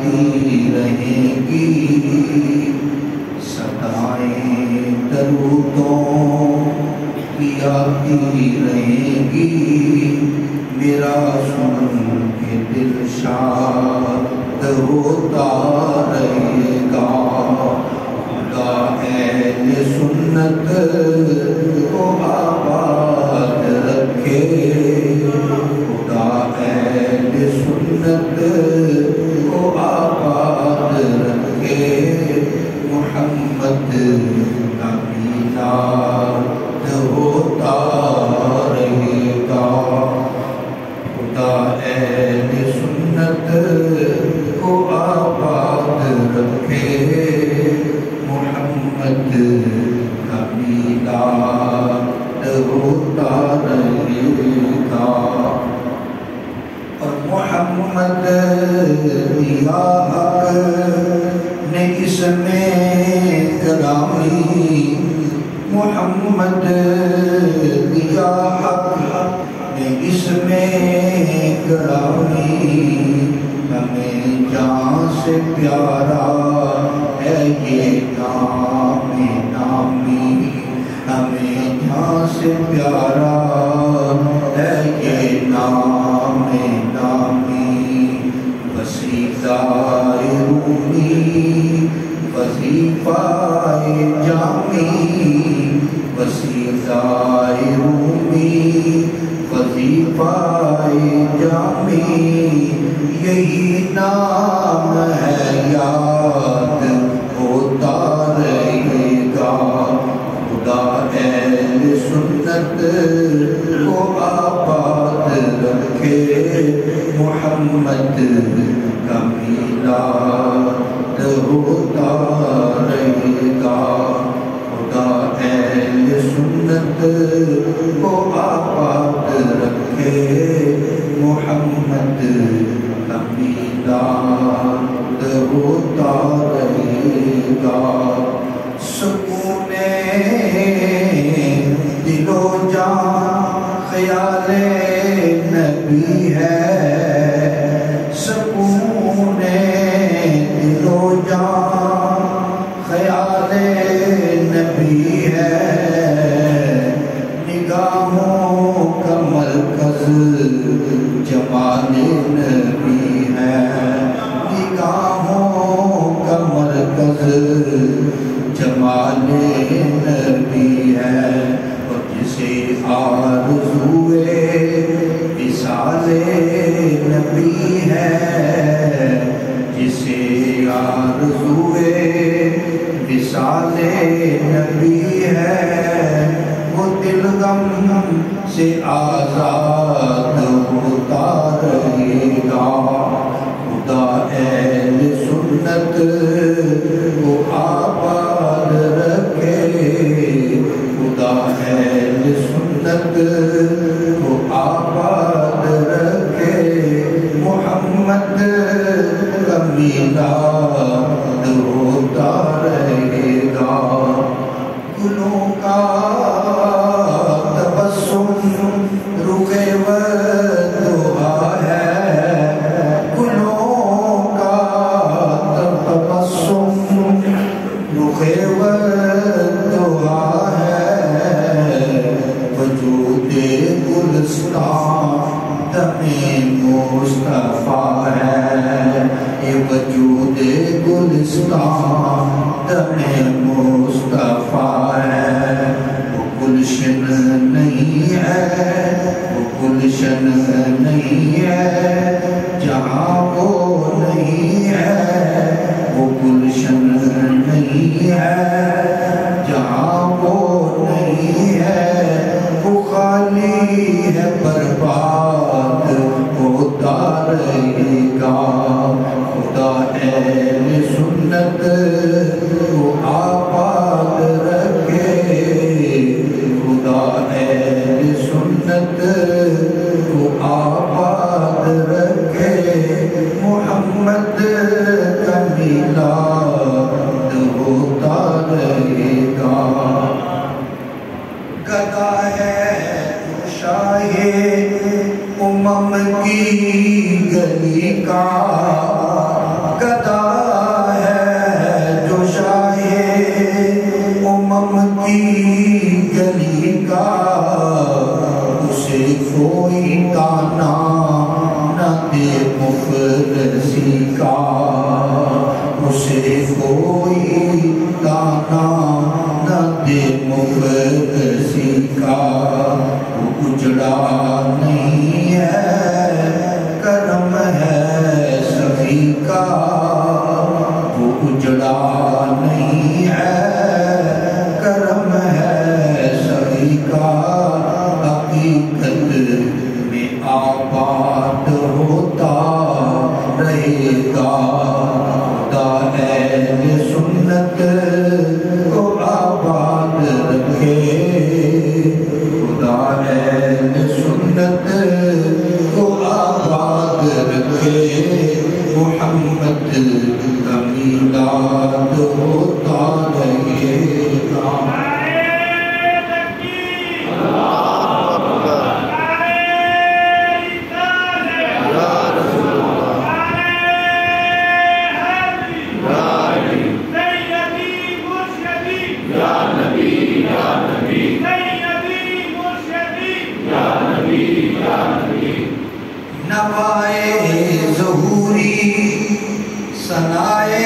آتی رہیں گی، صدائیں درودوں کی آتی رہیں گی، میرا سن کے دل شاد ہوتا رہے گا۔ خدا اہل سنت کو آباد رکھے، خدا اہل سنت کو آباد رکھے، محمد کا میلاد ہوتا رہے گا۔ خدا اہل سنت کو آباد رکھے، محمد کا میلاد ہوتا رہے گا۔ اور محمد دیا حق نے اس میں گرامی، محمد دیا حق نے اس میں گرامی، ہمیں جان سے پیارا ہے یہ نام نامی، ہمیں جان سے پیارا ہے یہ نام نامی۔ وسیلہ رومی وظیفہ جامی، وسیلہ رومی وظیفہ جامی، یہی نام ہے یاد ہوتا رہے گا۔ خدا اہل سنت کو آباد رکھے، محمد کا میلاد ہوتا رہے گا۔ خدا اہل سنت کو آباد رکھے، محمد کا میلاد ہوتا رہے گا۔ سکون دل و جان خیال نبی ہے، سکون دل و جان خیال نبی ہے، نگاہوں کا مرکز جمال نبی ہے، نگاہوں کا مرکز جمال نبی ہے۔ اور جسے آرزوئے وصال نبی ہے، جسے آرزوئے وصال نبی ہے، وہ دل غم سے آزاد ہوتا رہے گا۔ خدا اہل سنت کو آباد رکھے، خدا اہل سنت کو آباد رکھے، محمد کا میلاد ہوتا رہے گا۔ گلوں کا تبسم رخ ودعا ہے، گلوں کا تبسم رخ ودعا ہے، وجود گلستان دم مصطفیٰ ہے، یہ وجود گلستان دم مصطفیٰ ہے۔ وہ گلشن نہیں ہے، وہ گلشن نہیں ہے جہاں وہ نہیں ہے، وہ گلشن نہیں ہے جہاں وہ نہیں ہے، وہ خالی ہے برباد ہوتا رہے گا۔ خدا اہل سنت کو آباد رکھے، خدا اہل سنت کو آباد رکھے، محمد کا میلاد ہوتا رہے گا۔ گدا ہے شاہ امم کی گلی کا، گدا ہے جو شاہ امم کی گلی کا، اسے کوئی تانا نہ دے مفلسی کا، اسے کوئی تانا نہ دے مفلسی کا۔ وہ اجڑا نہیں ہے کرم ہے سبھی کا، وہ اجڑا نہیں ہے کرم ہے سبھی کا۔ حقیقت میں آباد ہوتا رہے گا، خدا اہل سنت کو آباد رکھے، خدا اہل سنت کو آباد رکھے۔ محمد کا میلاد ہوتا رہے گا۔ نوائے ظہوری ثنائے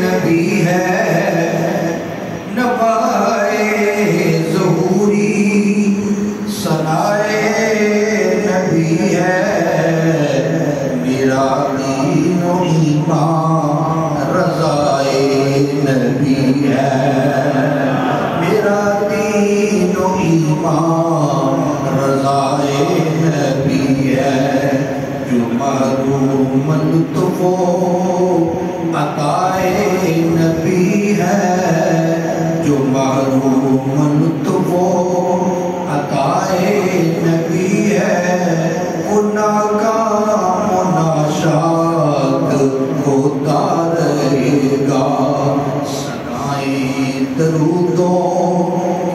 نبی ہے، نوائے ظہوری ثنائے نبی ہے۔ میرا دین و ایمان رضائے نبی ہے، میرا دین و ایمان رضائے نبی ہے۔ جو محروم لطف و عطائے نبی ہے، جو محروم لطف و عطائے نبی ہے، وہ ناکام و ناشاد ہوتا رہے گا۔ صدائیں درودوں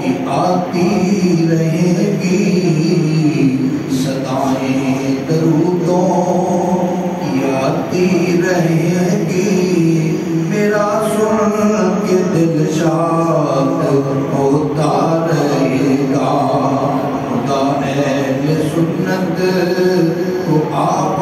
کی آتی رہے گی، صدائیں درودوں کی آتی رہے گی۔ میرا سن کے دل شاد ہوتا رہے گا، خدا اہل سنت کو آپ